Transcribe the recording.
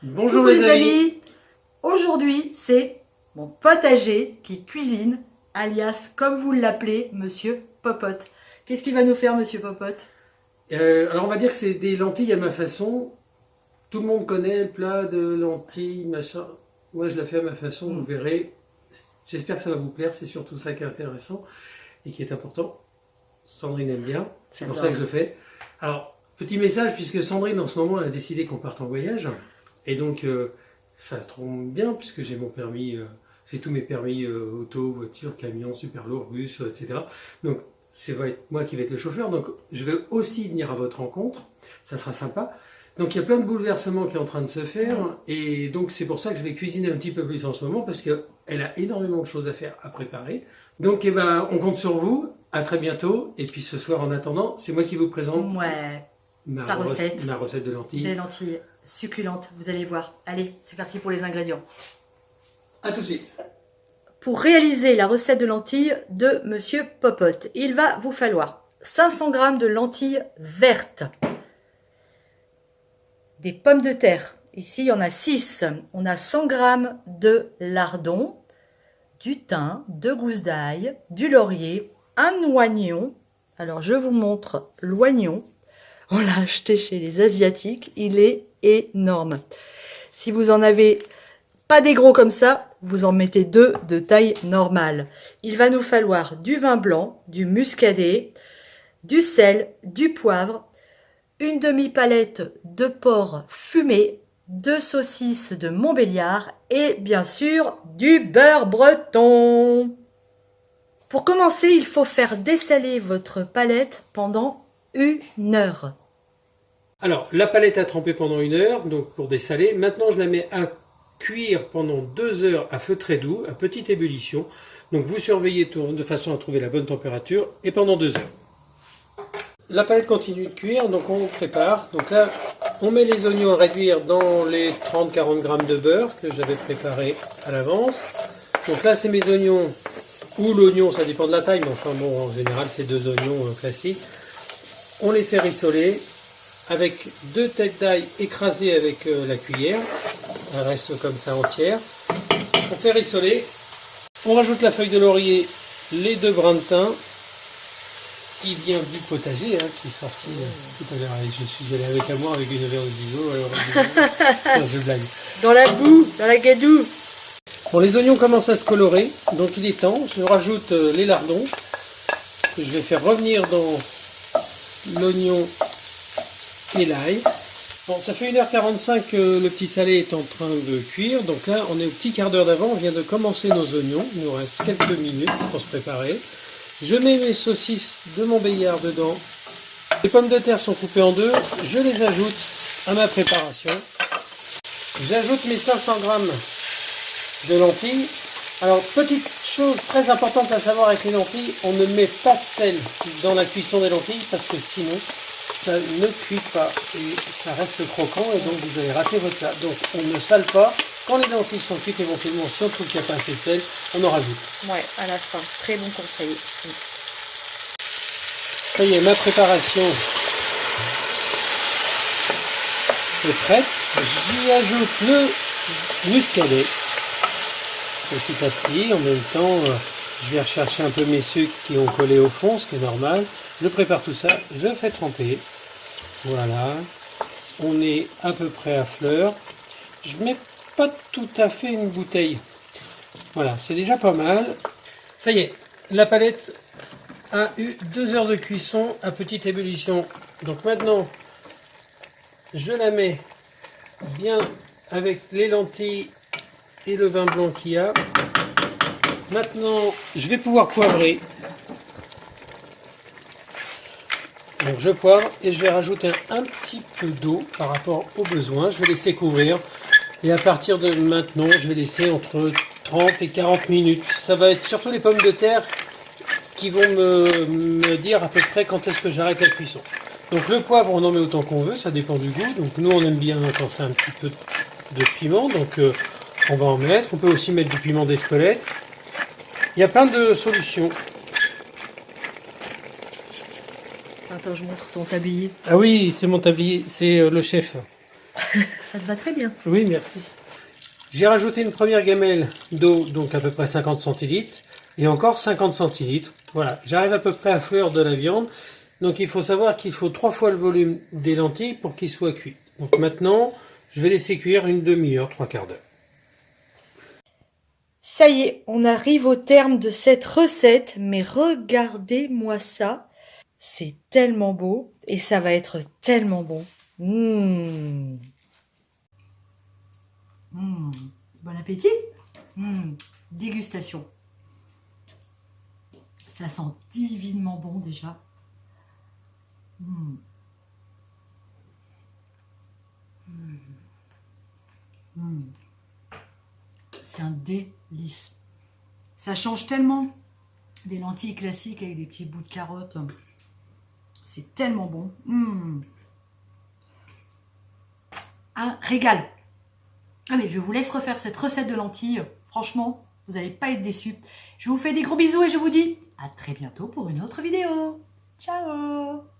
Bonjour Coucou les amis. Aujourd'hui c'est mon potager qui cuisine, alias comme vous l'appelez, Monsieur Popote. Qu'est-ce qu'il va nous faire Monsieur Popote? Alors on va dire que c'est des lentilles à ma façon. Tout le monde connaît le plat de lentilles, machin. Moi je la fais à ma façon, vous verrez. J'espère que ça va vous plaire, c'est surtout ça qui est intéressant et qui est important. Sandrine aime bien, c'est pour ça que je le fais. Alors, petit message, puisque Sandrine en ce moment elle a décidé qu'on parte en voyage. Et donc ça tombe bien puisque j'ai mon permis, j'ai tous mes permis auto, voiture, camion, super lourd, bus, etc. Donc va être moi qui vais être le chauffeur, donc je vais aussi venir à votre rencontre, ça sera sympa. Donc il y a plein de bouleversements qui est en train de se faire, et donc c'est pour ça que je vais cuisiner un petit peu plus en ce moment, parce qu'elle a énormément de choses à faire, à préparer. Donc eh ben, on compte sur vous, à très bientôt, et puis ce soir en attendant, c'est moi qui vous présente ta recette. Ma recette de lentilles. Des lentilles succulentes, vous allez voir. Allez, c'est parti pour les ingrédients. A tout de suite. Pour réaliser la recette de lentilles de Monsieur Popote, il va vous falloir 500 g de lentilles vertes, des pommes de terre, ici il y en a 6, on a 100 g de lardons, du thym, 2 gousses d'ail, du laurier, un oignon. Alors je vous montre l'oignon, on l'a acheté chez les Asiatiques, il est énorme. Si vous en avez pas des gros comme ça, vous en mettez 2 de taille normale. Il va nous falloir du vin blanc, du muscadet, du sel, du poivre, une demi-palette de porc fumé, 2 saucisses de Montbéliard et bien sûr du beurre breton. Pour commencer, il faut faire dessaler votre palette pendant 1 heure. Alors, la palette a trempé pendant 1 heure, donc pour dessaler. Maintenant, je la mets à cuire pendant 2 heures à feu très doux, à petite ébullition. Donc, vous surveillez de façon à trouver la bonne température et pendant 2 heures. La palette continue de cuire, donc on prépare. Donc là, on met les oignons à réduire dans les 30-40 grammes de beurre que j'avais préparé à l'avance. Donc là, c'est mes oignons, ou l'oignon, ça dépend de la taille, mais enfin bon, en général, c'est 2 oignons classiques. On les fait rissoler avec 2 têtes d'ail écrasées avec la cuillère. Elle reste comme ça entière. On fait rissoler. On rajoute la feuille de laurier, les 2 brins de thym, qui vient du potager, qui est sorti tout à l'heure. Je suis allé avec amour avec une verre de zizo. Non, je blague. Dans la boue, dans la gadoue. Bon, les oignons commencent à se colorer, donc il est temps. Je rajoute les lardons, que je vais faire revenir dans l'oignon et l'ail. Bon, ça fait 1h45 que le petit salé est en train de cuire, donc là on est au petit quart d'heure d'avant, on vient de commencer nos oignons, il nous reste quelques minutes pour se préparer. Je mets mes saucisses de Montbéliard dedans, les pommes de terre sont coupées en 2, je les ajoute à ma préparation. J'ajoute mes 500 g de lentilles. Alors, petite chose très importante à savoir avec les lentilles, on ne met pas de sel dans la cuisson des lentilles parce que sinon ça ne cuit pas et ça reste croquant et donc vous allez rater votre plat. Donc on ne sale pas. Quand les lentilles sont cuites éventuellement, si on trouve qu'il n'y a pas assez de sel, on en rajoute. Ouais, à la fin. Très bon conseil. Ça y est, ma préparation est prête. J'y ajoute le muscadet. Petit à petit, en même temps, je vais rechercher un peu mes sucres qui ont collé au fond, ce qui est normal. Je prépare tout ça, je fais tremper. Voilà, on est à peu près à fleur. Je mets pas tout à fait une bouteille. Voilà, c'est déjà pas mal. Ça y est, la palette a eu 2 heures de cuisson à petite ébullition. Donc maintenant, je la mets bien avec les lentilles et le vin blanc qu'il y a. Maintenant, je vais pouvoir poivrer. Donc je poivre et je vais rajouter un petit peu d'eau par rapport aux besoins. Je vais laisser couvrir. Et à partir de maintenant, je vais laisser entre 30 et 40 minutes. Ça va être surtout les pommes de terre qui vont me dire à peu près quand est-ce que j'arrête la cuisson. Donc le poivre, on en met autant qu'on veut, ça dépend du goût. Donc nous, on aime bien quand c'est un petit peu de piment. Donc on va en mettre. On peut aussi mettre du piment d'Espelette. Il y a plein de solutions. Attends, je montre ton tablier. Ah oui, c'est mon tablier, c'est le chef. Ça te va très bien. Oui, merci. J'ai rajouté une première gamelle d'eau, donc à peu près 50 centilitres, et encore 50 centilitres. Voilà, j'arrive à peu près à fleur de la viande. Donc il faut savoir qu'il faut 3 fois le volume des lentilles pour qu'ils soient cuits. Donc maintenant, je vais laisser cuire une demi-heure, 3/4 d'heure. Ça y est, on arrive au terme de cette recette, mais regardez-moi ça. C'est tellement beau et ça va être tellement bon. Mmh. Mmh. Bon appétit. Mmh. Dégustation. Ça sent divinement bon déjà. Mmh. Mmh. Mmh. C'est un délice. Ça change tellement des lentilles classiques avec des petits bouts de carottes. C'est tellement bon. Mmh. Un régal. Allez, je vous laisse refaire cette recette de lentilles. Franchement, vous n'allez pas être déçus. Je vous fais des gros bisous et je vous dis à très bientôt pour une autre vidéo. Ciao!